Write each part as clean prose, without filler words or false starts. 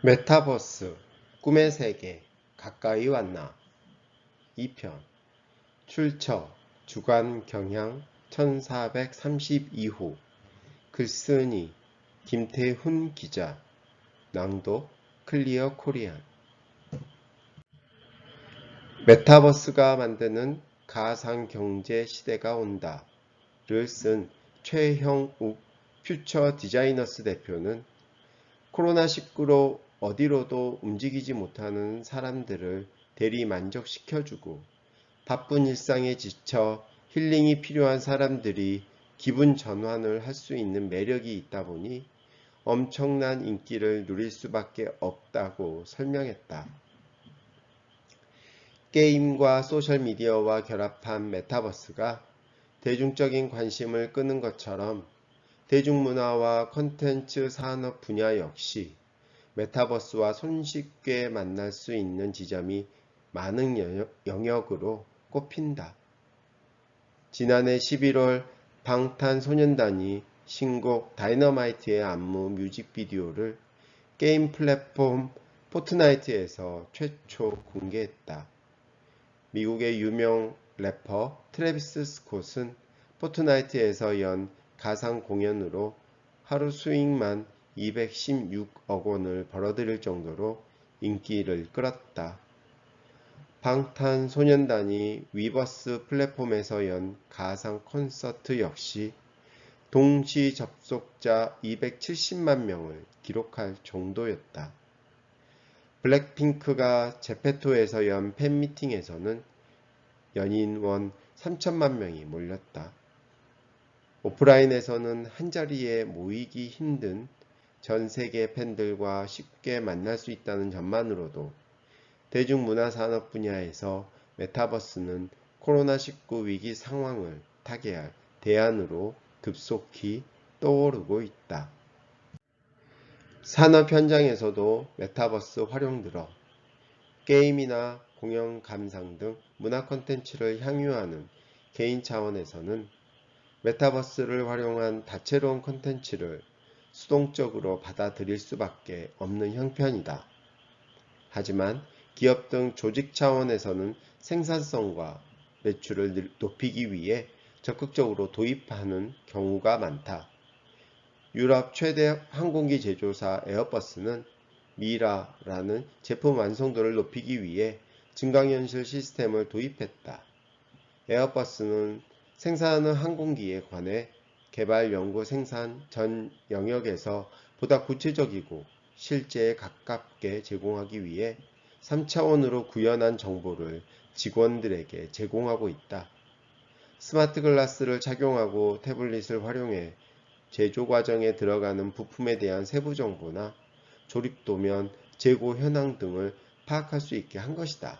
메타버스 꿈의 세계 가까이 왔나 2편 출처 주간 경향 1432호 글쓰니 김태훈 기자 낭독 클리어 코리안 메타버스가 만드는 가상경제 시대가 온다를 쓴 최형욱 퓨처 디자이너스 대표는 코로나19로 어디로도 움직이지 못하는 사람들을 대리 만족시켜주고 바쁜 일상에 지쳐 힐링이 필요한 사람들이 기분 전환을 할 수 있는 매력이 있다 보니 엄청난 인기를 누릴 수밖에 없다고 설명했다. 게임과 소셜미디어와 결합한 메타버스가 대중적인 관심을 끄는 것처럼 대중문화와 콘텐츠 산업 분야 역시 메타버스와 손쉽게 만날 수 있는 지점이 많은 영역으로 꼽힌다. 지난해 11월 방탄소년단이 신곡 다이너마이트의 안무 뮤직비디오를 게임 플랫폼 포트나이트에서 최초 공개했다. 미국의 유명 래퍼 트래비스 스콧은 포트나이트에서 연 가상 공연으로 하루 수익만 216억 원을 벌어들일 정도로 인기를 끌었다. 방탄소년단이 위버스 플랫폼에서 연 가상 콘서트 역시 동시 접속자 270만 명을 기록할 정도였다. 블랙핑크가 제페토에서 연 팬미팅에서는 연인원 3천만 명이 몰렸다. 오프라인에서는 한자리에 모이기 힘든 전 세계 팬들과 쉽게 만날 수 있다는 점만으로도 대중문화산업 분야에서 메타버스는 코로나19 위기 상황을 타개할 대안으로 급속히 떠오르고 있다. 산업 현장에서도 메타버스 활용들어 게임이나 공연 감상 등 문화 콘텐츠를 향유하는 개인 차원에서는 메타버스를 활용한 다채로운 콘텐츠를 수동적으로 받아들일 수밖에 없는 형편이다. 하지만 기업 등 조직 차원에서는 생산성과 매출을 높이기 위해 적극적으로 도입하는 경우가 많다. 유럽 최대 항공기 제조사 에어버스는 미라라는 제품 완성도를 높이기 위해 증강현실 시스템을 도입했다. 에어버스는 생산하는 항공기에 관해 개발, 연구, 생산 전 영역에서 보다 구체적이고 실제에 가깝게 제공하기 위해 3차원으로 구현한 정보를 직원들에게 제공하고 있다. 스마트 글라스를 착용하고 태블릿을 활용해 제조 과정에 들어가는 부품에 대한 세부 정보나 조립 도면, 재고 현황 등을 파악할 수 있게 한 것이다.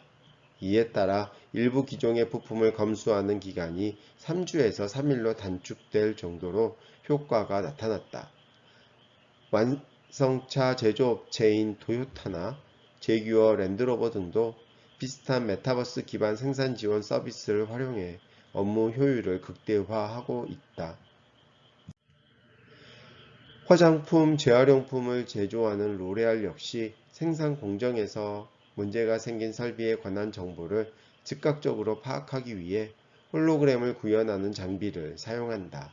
이에 따라 일부 기종의 부품을 검수하는 기간이 3주에서 3일로 단축될 정도로 효과가 나타났다. 완성차 제조업체인 토요타나 제규어 랜드로버 등도 비슷한 메타버스 기반 생산 지원 서비스를 활용해 업무 효율을 극대화하고 있다. 화장품, 재활용품을 제조하는 로레알 역시 생산 공정에서 문제가 생긴 설비에 관한 정보를 즉각적으로 파악하기 위해 홀로그램을 구현하는 장비를 사용한다.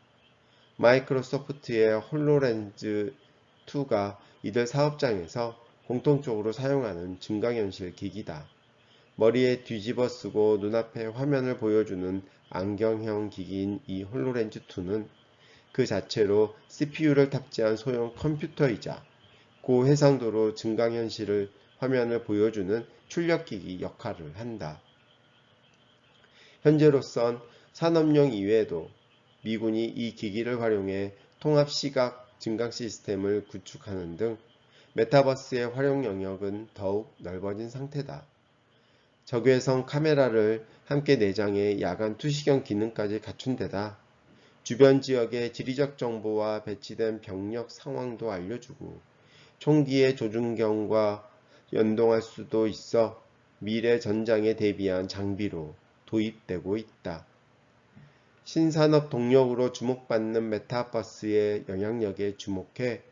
마이크로소프트의 홀로렌즈 2가 이들 사업장에서 공통적으로 사용하는 증강현실 기기다. 머리에 뒤집어 쓰고 눈앞에 화면을 보여주는 안경형 기기인 이 홀로렌즈 2는 그 자체로 CPU를 탑재한 소형 컴퓨터이자 고해상도로 증강현실을 화면을 보여주는 출력기기 역할을 한다. 현재로선 산업용 이외에도 미군이 이 기기를 활용해 통합시각 증강 시스템을 구축하는 등 메타버스의 활용 영역은 더욱 넓어진 상태다. 적외선 카메라를 함께 내장해 야간 투시경 기능까지 갖춘 데다 주변 지역의 지리적 정보와 배치된 병력 상황도 알려주고 총기의 조준경과 연동할 수도 있어 미래 전장에 대비한 장비로 도입되고 있다. 신산업 동력으로 주목받는 메타버스의 영향력에 주목해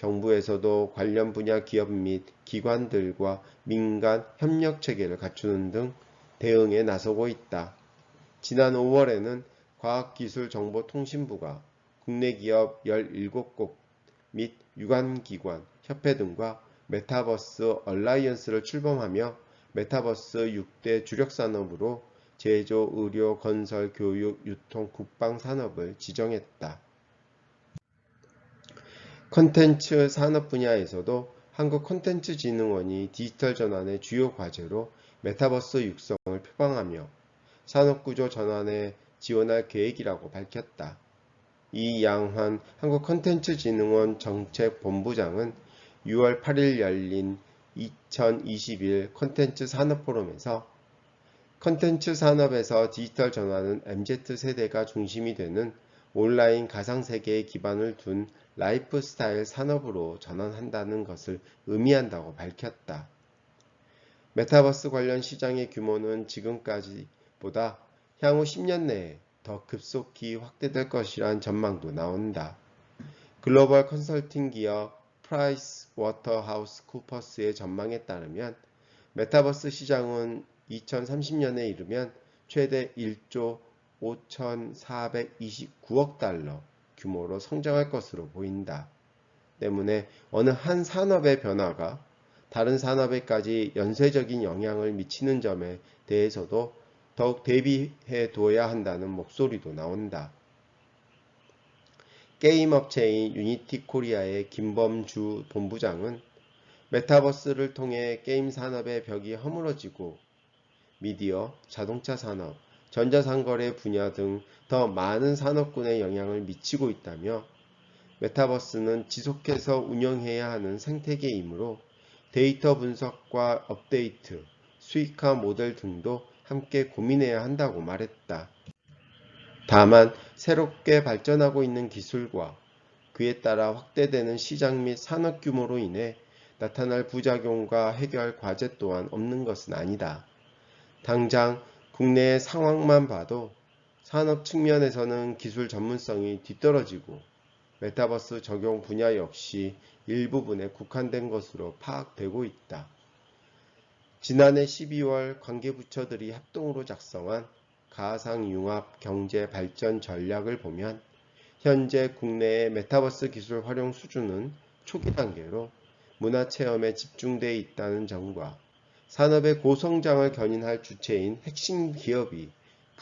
정부에서도 관련 분야 기업 및 기관들과 민간 협력 체계를 갖추는 등 대응에 나서고 있다. 지난 5월에는 과학기술정보통신부가 국내 기업 17곳 및 유관기관, 협회 등과 메타버스 얼라이언스를 출범하며 메타버스 6대 주력산업으로 제조, 의료, 건설, 교육, 유통, 국방 산업을 지정했다. 콘텐츠 산업 분야에서도 한국콘텐츠진흥원이 디지털 전환의 주요 과제로 메타버스 육성을 표방하며 산업구조 전환에 지원할 계획이라고 밝혔다. 이양환 한국콘텐츠진흥원 정책본부장은 6월 8일 열린 2021 콘텐츠 산업포럼에서 콘텐츠 산업에서 디지털 전환은 MZ세대가 중심이 되는 온라인 가상세계에 기반을 둔 라이프스타일 산업으로 전환한다는 것을 의미한다고 밝혔다. 메타버스 관련 시장의 규모는 지금까지보다 향후 10년 내에 더 급속히 확대될 것이란 전망도 나온다. 글로벌 컨설팅 기업 프라이스워터하우스쿠퍼스의 전망에 따르면 메타버스 시장은 2030년에 이르면 최대 1조 5,429억 달러 규모로 성장할 것으로 보인다. 때문에 어느 한 산업의 변화가 다른 산업에까지 연쇄적인 영향을 미치는 점에 대해서도 더욱 대비해 둬야 한다는 목소리도 나온다. 게임 업체인 유니티 코리아의 김범주 본부장은 메타버스를 통해 게임 산업의 벽이 허물어지고 미디어, 자동차 산업, 전자상거래 분야 등 더 많은 산업군에 영향을 미치고 있다며 메타버스는 지속해서 운영해야 하는 생태계이므로 데이터 분석과 업데이트, 수익화 모델 등도 함께 고민해야 한다고 말했다. 다만 새롭게 발전하고 있는 기술과 그에 따라 확대되는 시장 및 산업 규모로 인해 나타날 부작용과 해결 과제 또한 없는 것은 아니다. 당장 국내의 상황만 봐도 산업 측면에서는 기술 전문성이 뒤떨어지고 메타버스 적용 분야 역시 일부분에 국한된 것으로 파악되고 있다. 지난해 12월 관계부처들이 합동으로 작성한 가상융합 경제 발전 전략을 보면 현재 국내의 메타버스 기술 활용 수준은 초기 단계로 문화체험에 집중되어 있다는 점과 산업의 고성장을 견인할 주체인 핵심 기업이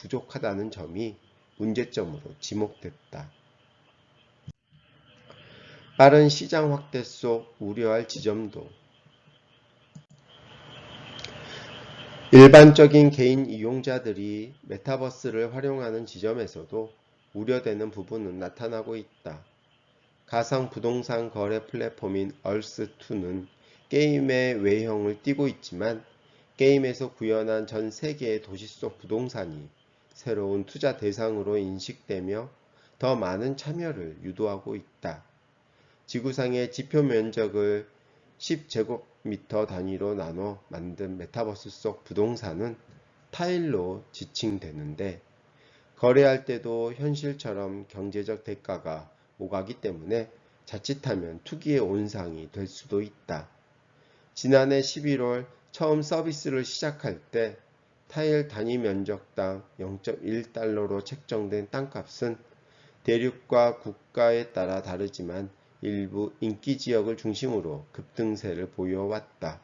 부족하다는 점이 문제점으로 지목됐다. 빠른 시장 확대 속 우려할 지점도 일반적인 개인 이용자들이 메타버스를 활용하는 지점에서도 우려되는 부분은 나타나고 있다. 가상 부동산 거래 플랫폼인 얼스2는 게임의 외형을 띠고 있지만 게임에서 구현한 전 세계의 도시 속 부동산이 새로운 투자 대상으로 인식되며 더 많은 참여를 유도하고 있다. 지구상의 지표 면적을 10제곱미터 단위로 나눠 만든 메타버스 속 부동산은 타일로 지칭되는데 거래할 때도 현실처럼 경제적 대가가 오가기 때문에 자칫하면 투기의 온상이 될 수도 있다. 지난해 11월 처음 서비스를 시작할 때 타일 단위 면적당 0.1달러로 책정된 땅값은 대륙과 국가에 따라 다르지만 일부 인기 지역을 중심으로 급등세를 보여왔다.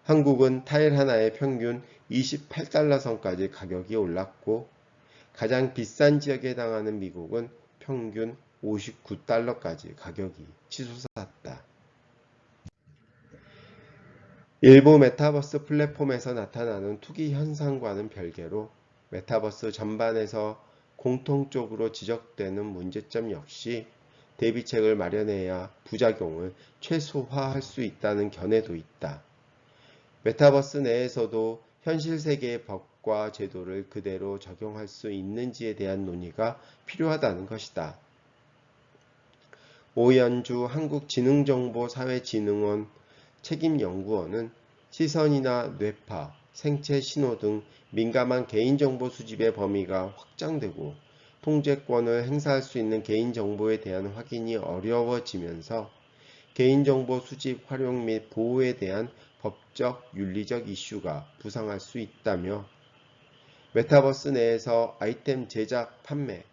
한국은 타일 하나의 평균 28달러 선까지 가격이 올랐고 가장 비싼 지역에 해당하는 미국은 평균 59달러까지 가격이 치솟았다. 일부 메타버스 플랫폼에서 나타나는 투기 현상과는 별개로 메타버스 전반에서 공통적으로 지적되는 문제점 역시 대비책을 마련해야 부작용을 최소화할 수 있다는 견해도 있다. 메타버스 내에서도 현실 세계의 법과 제도를 그대로 적용할 수 있는지에 대한 논의가 필요하다는 것이다. 오연주 한국지능정보사회진흥원 책임연구원은 시선이나 뇌파, 생체 신호 등 민감한 개인정보 수집의 범위가 확장되고 통제권을 행사할 수 있는 개인정보에 대한 확인이 어려워지면서 개인정보 수집, 활용 및 보호에 대한 법적, 윤리적 이슈가 부상할 수 있다며 메타버스 내에서 아이템 제작, 판매,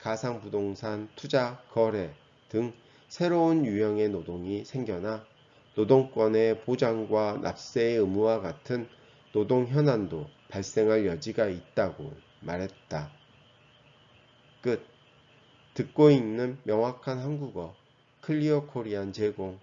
가상부동산, 투자, 거래 등 새로운 유형의 노동이 생겨나 노동권의 보장과 납세의 의무와 같은 노동 현안도 발생할 여지가 있다고 말했다. 끝. 듣고 읽는 명확한 한국어 클리어 코리안 제공